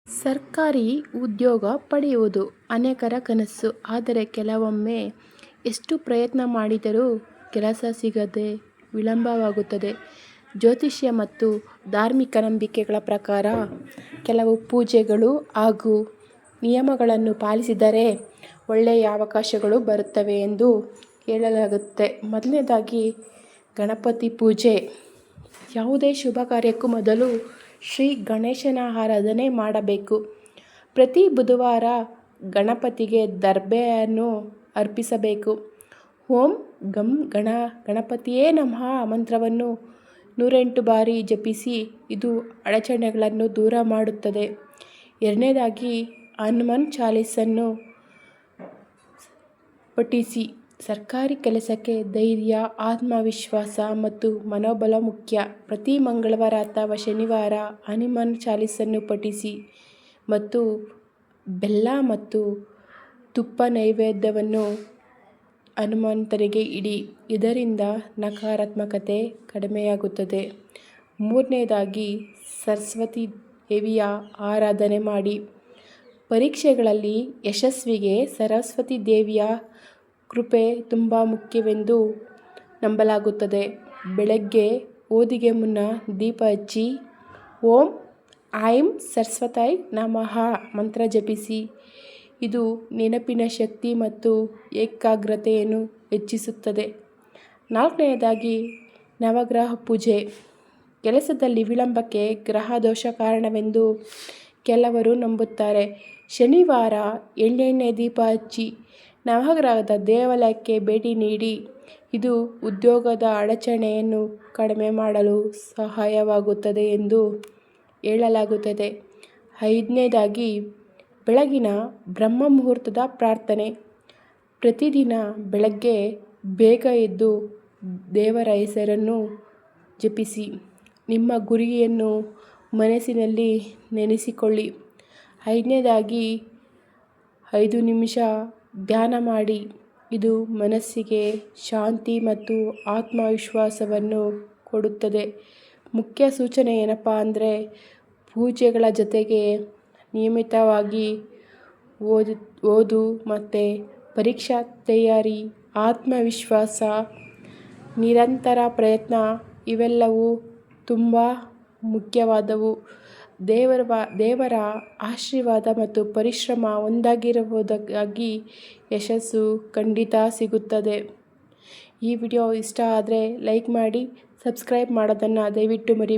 ಸರ್ಕಾರಿ ಉದ್ಯೋಗ ಪಡೆಯುವುದು ಅನೇಕರ ಕನಸು. ಆದರೆ ಕೆಲವೊಮ್ಮೆ ಎಷ್ಟು ಪ್ರಯತ್ನ ಮಾಡಿದರೂ ಕೆಲಸ ಸಿಗದೆ ವಿಳಂಬವಾಗುತ್ತದೆ. ಜ್ಯೋತಿಷ್ಯ ಮತ್ತು ಧಾರ್ಮಿಕ ನಂಬಿಕೆಗಳ ಪ್ರಕಾರ ಕೆಲವು ಪೂಜೆಗಳು ಹಾಗೂ ನಿಯಮಗಳನ್ನು ಪಾಲಿಸಿದರೆ ಒಳ್ಳೆಯ ಅವಕಾಶಗಳು ಬರುತ್ತವೆ ಎಂದು ಹೇಳಲಾಗುತ್ತೆ. ಮೊದಲನೇದಾಗಿ ಗಣಪತಿ ಪೂಜೆ. ಯಾವುದೇ ಶುಭ ಕಾರ್ಯಕ್ಕೂ ಮೊದಲು ಶ್ರೀ ಗಣೇಶನ ಆರಾಧನೆ ಮಾಡಬೇಕು. ಪ್ರತಿ ಬುಧವಾರ ಗಣಪತಿಗೆ ದರ್ಬೆಯನ್ನು ಅರ್ಪಿಸಬೇಕು. ಓಂ ಗಂ ಗಣಪತಿಯೇ ನಮಃ ಮಂತ್ರವನ್ನು 108 ಬಾರಿ ಜಪಿಸಿ. ಇದು ಅಡಚಣೆಗಳನ್ನು ದೂರ ಮಾಡುತ್ತದೆ. ಎರಡನೇದಾಗಿ ಹನುಮಾನ್ ಚಾಲೀಸನ್ನು ಪಠಿಸಿ. ಸರ್ಕಾರಿ ಕೆಲಸಕ್ಕೆ ಧೈರ್ಯ, ಆತ್ಮವಿಶ್ವಾಸ ಮತ್ತು ಮನೋಬಲ ಮುಖ್ಯ. ಪ್ರತಿ ಮಂಗಳವಾರ ಅಥವಾ ಶನಿವಾರ ಹನುಮಾನ್ ಚಾಲೀಸನ್ನು ಪಠಿಸಿ ಮತ್ತು ಬೆಲ್ಲ ಮತ್ತು ತುಪ್ಪ ನೈವೇದ್ಯವನ್ನು ಹನುಮಂತನಿಗೆ ಇಡಿ. ಇದರಿಂದ ನಕಾರಾತ್ಮಕತೆ ಕಡಿಮೆಯಾಗುತ್ತದೆ. ಮೂರನೇದಾಗಿ ಸರಸ್ವತಿ ದೇವಿಯ ಆರಾಧನೆ ಮಾಡಿ. ಪರೀಕ್ಷೆಗಳಲ್ಲಿ ಯಶಸ್ಸಿಗೆ ಸರಸ್ವತಿ ದೇವಿಯ ಕೃಪೆ ತುಂಬ ಮುಖ್ಯವೆಂದು ನಂಬಲಾಗುತ್ತದೆ. ಬೆಳಗ್ಗೆ ಓದಿಗೆ ಮುನ್ನ ದೀಪ ಹಚ್ಚಿ ಓಂ ಐಂ ಸರಸ್ವತೈ ನಮಃ ಮಂತ್ರ ಜಪಿಸಿ. ಇದು ನೆನಪಿನ ಶಕ್ತಿ ಮತ್ತು ಏಕಾಗ್ರತೆಯನ್ನು ಹೆಚ್ಚಿಸುತ್ತದೆ. ನಾಲ್ಕನೆಯದಾಗಿ ನವಗ್ರಹ ಪೂಜೆ. ಕೆಲಸದಲ್ಲಿ ವಿಳಂಬಕ್ಕೆ ಗ್ರಹ ದೋಷ ಕಾರಣವೆಂದು ಕೆಲವರು ನಂಬುತ್ತಾರೆ. ಶನಿವಾರ ಎಳ್ಳೆಣ್ಣೆ ದೀಪ ಹಚ್ಚಿ ನವಗ್ರಹದ ದೇವಾಲಯಕ್ಕೆ ಭೇಟಿ ನೀಡಿ. ಇದು ಉದ್ಯೋಗದ ಅಡಚಣೆಯನ್ನು ಕಡಿಮೆ ಮಾಡಲು ಸಹಾಯವಾಗುತ್ತದೆ ಎಂದು ಹೇಳಲಾಗುತ್ತದೆ. ಐದನೇದಾಗಿ ಬೆಳಗಿನ ಬ್ರಹ್ಮ ಮುಹೂರ್ತದ ಪ್ರಾರ್ಥನೆ. ಪ್ರತಿದಿನ ಬೆಳಗ್ಗೆ ಬೇಗ ಎದ್ದು ದೇವರ ಹೆಸರನ್ನು ಜಪಿಸಿ. ನಿಮ್ಮ ಗುರಿಯನ್ನು ಮನಸ್ಸಿನಲ್ಲಿ ನೆನೆಸಿಕೊಳ್ಳಿ. ಐದನೇದಾಗಿ 5 ನಿಮಿಷ ಧ್ಯಾನ ಮಾಡಿ. ಇದು ಮನಸ್ಸಿಗೆ ಶಾಂತಿ ಮತ್ತು ಆತ್ಮವಿಶ್ವಾಸವನ್ನು ಕೊಡುತ್ತದೆ. ಮುಖ್ಯ ಸೂಚನೆ ಏನಪ್ಪ ಅಂದರೆ ಪೂಜೆಗಳ ಜೊತೆಗೆ ನಿಯಮಿತವಾಗಿ ಓದು ಮತ್ತು ಪರೀಕ್ಷಾ ತಯಾರಿ, ಆತ್ಮವಿಶ್ವಾಸ, ನಿರಂತರ ಪ್ರಯತ್ನ ಇವೆಲ್ಲವೂ ತುಂಬ ಮುಖ್ಯವಾದವು. ದೇವರ ಆಶೀರ್ವಾದ ಮತ್ತು ಪರಿಶ್ರಮ ಒಂದಾಗಿರುವುದಾಗಿ ಯಶಸ್ಸು ಖಂಡಿತ ಸಿಗುತ್ತದೆ. ಈ ವಿಡಿಯೋ ಇಷ್ಟ ಆದರೆ ಲೈಕ್ ಮಾಡಿ, ಸಬ್ಸ್ಕ್ರೈಬ್ ಮಾಡೋದನ್ನು ದಯವಿಟ್ಟು ಮರಿಬೇಡಿ.